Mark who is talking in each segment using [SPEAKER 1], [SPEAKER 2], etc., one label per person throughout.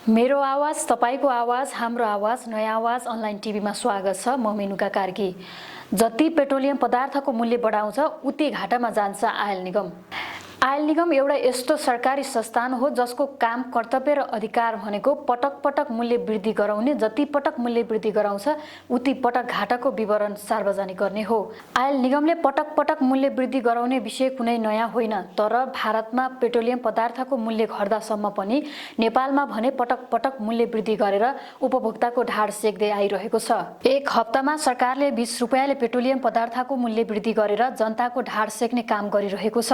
[SPEAKER 1] मेरो आवाज तपाईको आवाज हाम्रो आवाज नयाआवाज अनलाइन टिभीमा स्वागत छ। म मेनुका कार्की। जति पेट्रोलियम पदार्थको मूल्य बढाउँछ उति घाटामा जान्छ आयल निगम। आयल निगम एउटा यस्तो सरकारी संस्थान हो जसको काम कर्तव्य र अधिकार भनेको पटक पटक मूल्य वृद्धि गराउने, जति पटक मूल्य वृद्धि गराउँछ उति पटक घाटाको विवरण सार्वजनिक गर्ने हो। आयल निगमले पटक पटक मूल्य वृद्धि गराउने विषय कुनै नयाँ होइन, तर भारतमा पेट्रोलियम पदार्थको मूल्य घट्दासम्म पनि नेपालमा भने पटक पटक मूल्य वृद्धि गरेर उपभोक्ताको ढाड सेक्दै आइरहेको छ। एक हप्तामा सरकारले 20 रुपैयाँले पेट्रोलियम पदार्थको मूल्य वृद्धि गरेर जनताको ढाड सेक्ने काम गरिरहेको छ।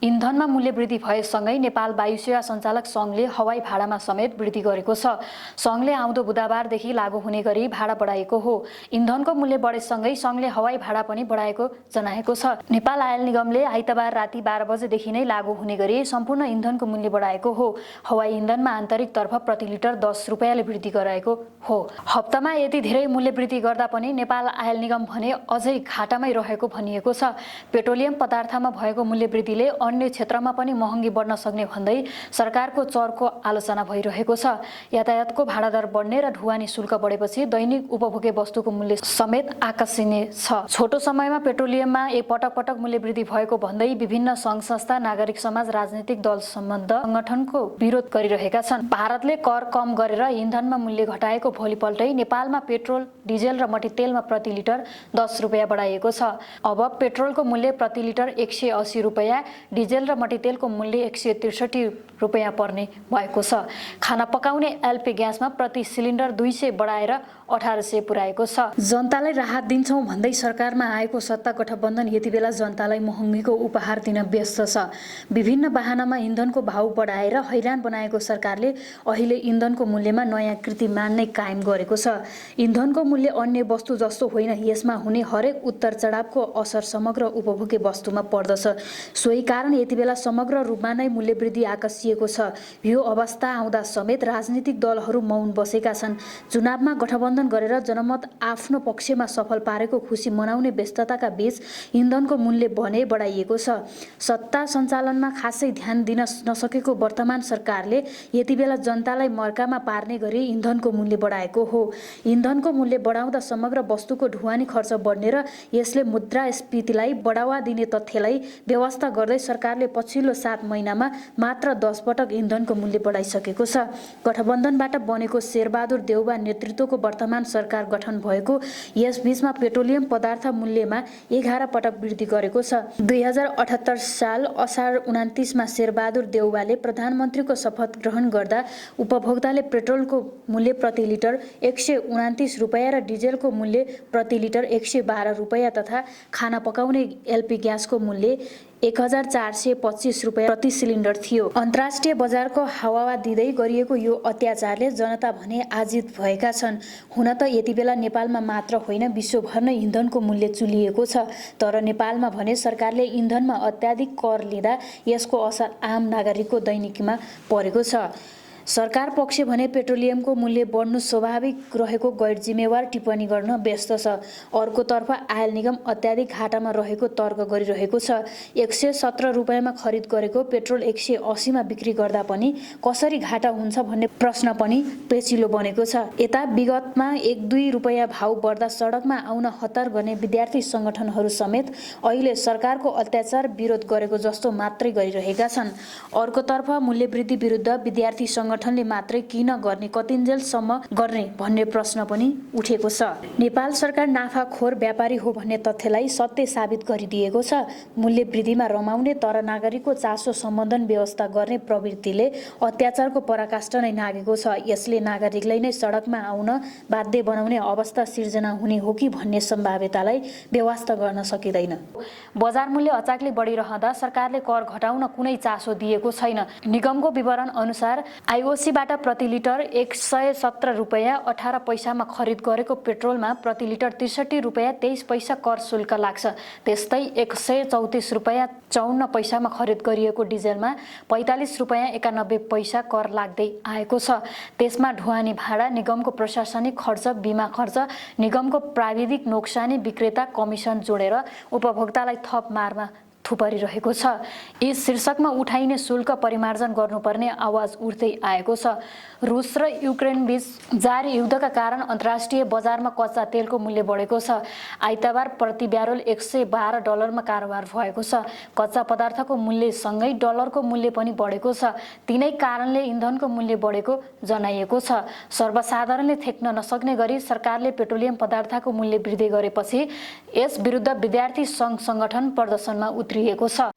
[SPEAKER 1] इन्धनमा मूल्य वृद्धि भएसँगै नेपाल वायु सेवा सञ्चालक सङ्घले हवाई भाडामा समेत वृद्धि गरेको छ। सङ्घले आउँदो बुधबारदेखि लागू हुने गरी भाडा बढाएको हो। इन्धनको मूल्य बढेसँगै सङ्घले हवाई भाडा पनि बढाएको जनाएको छ। नेपाल आयल निगमले आइतबार राति 12 बजेदेखि नै लागू हुने गरी सम्पूर्ण इन्धनको मूल्य बढाएको हो। हवाई इन्धनमा आन्तरिक तर्फ प्रति लिटर 10 रुपैयाँले वृद्धि गराएको हो। हप्तामा यति धेरै मूल्य वृद्धि गर्दा पनि नेपाल आयल निगम भने अझै घाटामै रहेको भनिएको छ। पेट्रोलियम पदार्थमा भएको मूल्य वृद्धिले अन्य क्षेत्रमा पनि महँगी बढ्न सक्ने भन्दै सरकारको चर्को आलोचना भइरहेको छ। यातायातको भाडा दर बढ्ने र ढुवानी शुल्क बढेपछि दैनिक उपभोग्य वस्तुको मूल्य समेत आकर्षणीय छ। छोटो समयमा पेट्रोलियममा एक पटक पटक मूल्य वृद्धि भएको भन्दै विभिन्न सङ्घ संस्था, नागरिक समाज, राजनीतिक दल सम्बद्ध सङ्गठनको विरोध गरिरहेका छन्। भारतले कर कम गरेर इन्धनमा मूल्य घटाएको भोलिपल्टै नेपालमा पेट्रोल, डिजेल र मट्टीतेलमा प्रति लिटर 10 रुपैयाँ बढाइएको छ। अब पेट्रोलको मूल्य प्रति लिटर 180 रुपैयाँ, डिजेल र मट्टीतेलको मूल्य 163 रुपैयाँ पर्ने भएको छ। खाना पकाउने एलपी ग्यासमा प्रति सिलिन्डर 200 बढाएर 1800 पुर्याएको छ। जनतालाई राहत दिन्छौँ भन्दै सरकारमा आएको सत्ता गठबन्धन यति बेला जनतालाई महँगीको उपहार दिन व्यस्त छ। विभिन्न बहानामा इन्धनको भाउ बढाएर हैरान बनाएको सरकारले अहिले इन्धनको मूल्यमा नयाँ कीर्तिमान नै कायम गरेको छ। इन्धनको मूल्य अन्य वस्तु जस्तो होइन, यसमा हुने हरेक उतार चढावको असर समग्र उपभोग्य वस्तुमा पर्दछ। सोही कारण यति बेला समग्र रूपमा नै मूल्य वृद्धि आकर्षिएको छ। यो अवस्था आउँदा समेत राजनीतिक दलहरू मौन बसेका छन्। चुनावमा गठबन्धन गरेर जनमत आफ्नो पक्षमा सफल पारेको खुसी मनाउने व्यस्तताका बीच इन्धनको मूल्य भने बढाइएको छ। सत्ता सञ्चालनमा खासै ध्यान दिन नसकेको वर्तमान सरकारले यति बेला जनतालाई मर्कामा पार्ने गरी इन्धनको मूल्य बढाएको हो। इन्धनको मूल्य बढाउँदा समग्र वस्तुको ढुवानी खर्च बढ्ने र यसले मुद्रास्फीतिलाई बढावा दिने तथ्यलाई व्यवस्था गर्दै सरकारले पछिल्लो 7 महिनामा मात्र 10 पटक इन्धनको मूल्य बढाइसकेको छ। गठबन्धनबाट बनेको शेरबहादुर देउवा नेतृत्वको वर्तमान सरकार गठन भएको यस बीचमा पेट्रोलियम पदार्थ मूल्यमा 11 पटक वृद्धि गरेको छ। 2078 साल असार 29 मा शेरबहादुर देउवाले प्रधानमन्त्रीको शपथ ग्रहण गर्दा उपभोक्ताले पेट्रोलको मूल्य प्रति लिटर 129 रुपैयाँ र डिजेलको मूल्य प्रति लिटर 112 रुपैयाँ तथा खाना पकाउने एलपी ग्यासको मूल्य 1425 रुपैयाँ प्रति सिलिन्डर थियो। अन्तर्राष्ट्रिय बजारको हावा दिँदै गरिएको यो अत्याचारले जनता भने आजित भएका छन्। हुन त यति बेला नेपालमा मात्र होइन, विश्वभर नै इन्धनको मूल्य चुलिएको छ। तर नेपालमा भने सरकारले इन्धनमा अत्याधिक कर लिँदा यसको असर आम नागरिकको दैनिकीमा परेको छ। सरकार पक्ष भने पेट्रोलियमको मूल्य बढ्नु स्वाभाविक रहेको गैर जिम्मेवार टिप्पणी गर्न व्यस्त छ। अर्कोतर्फ आयल निगम अत्याधिक घाटामा रहेको तर्क गरिरहेको छ। 117 रुपैयाँमा खरिद गरेको पेट्रोल 180 मा बिक्री गर्दा पनि कसरी घाटा हुन्छ भन्ने प्रश्न पनि पेचिलो बनेको छ। यता विगतमा 1-2 रुपैयाँ भाउ बढ्दा सडकमा आउन हतार गर्ने विद्यार्थी सङ्गठनहरू समेत अहिले सरकारको अत्याचार विरोध गरेको जस्तो मात्रै गरिरहेका छन्। अर्कोतर्फ मूल्य वृद्धि विरुद्ध विद्यार्थी सङ्गठनले मात्रै किन गर्ने, कतिन्जेलसम्म गर्ने भन्ने प्रश्न पनि उठेको छ। नेपाल सरकार नाफाखोर व्यापारी हो भन्ने तथ्यलाई सत्य साबित गरिदिएको छ। मूल्य वृद्धिमा रमाउने तर नागरिकको चासो सम्बन्धन व्यवस्था गर्ने प्रवृत्तिले अत्याचारको पराकाष्ठा नै नागेको छ। यसले नागरिकलाई नै सडकमा आउन बाध्य बनाउने अवस्था सिर्जना हुने हो कि भन्ने सम्भाव्यतालाई व्यवस्था गर्न सकिँदैन। बजार मूल्य अचाकले बढिरहँदा सरकारले कर घटाउन कुनै चासो दिएको छैन। निगमको विवरण अनुसार आइओसीबाट प्रति लिटर 117 रुपैयाँ 18 पैसामा खरिद गरेको पेट्रोलमा प्रति लिटर 63 रुपैयाँ 23 पैसा कर शुल्क लाग्छ। त्यस्तै 134 रुपैयाँ 54 पैसामा खरिद गरिएको डिजेलमा 45 रुपैयाँ 91 पैसा कर लाग्दै आएको छ। त्यसमा ढुवानी भाडा, निगमको प्रशासनिक खर्च, बिमा खर्च, निगमको प्राविधिक नोक्सानी, विक्रेता कमिसन जोडेर उपभोक्तालाई थप मारमा थुपरिरहेको छ। यस शीर्षकमा उठाइने शुल्क परिमार्जन गर्नुपर्ने आवाज उठ्दै आएको छ। रुस र युक्रेन बीच जारी युद्धका कारण अन्तर्राष्ट्रिय बजारमा कच्चा तेलको मूल्य बढेको छ। आइतबार प्रति ब्यारल $112 कारोबार भएको छ। कच्चा पदार्थको मूल्यसँगै डलरको मूल्य पनि बढेको छ। तिनै कारणले इन्धनको मूल्य बढेको जनाइएको छ। सर्वसाधारणले थेक्न नसक्ने गरी सरकारले पेट्रोलियम पदार्थको मूल्य वृद्धि गरेपछि यस विरुद्ध विद्यार्थी सङ्घ सङ्गठन प्रदर्शनमा उत्रिएको छ।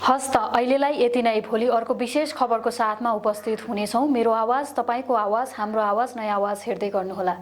[SPEAKER 1] हस् त अहिलेलाई यति नै। भोलि अर्को विशेष खबरको साथमा उपस्थित हुनेछौँ। मेरो आवाज, तपाईको आवाज, हाम्रो आवाज, नयाँ आवाज हेर्दै गर्नुहोला।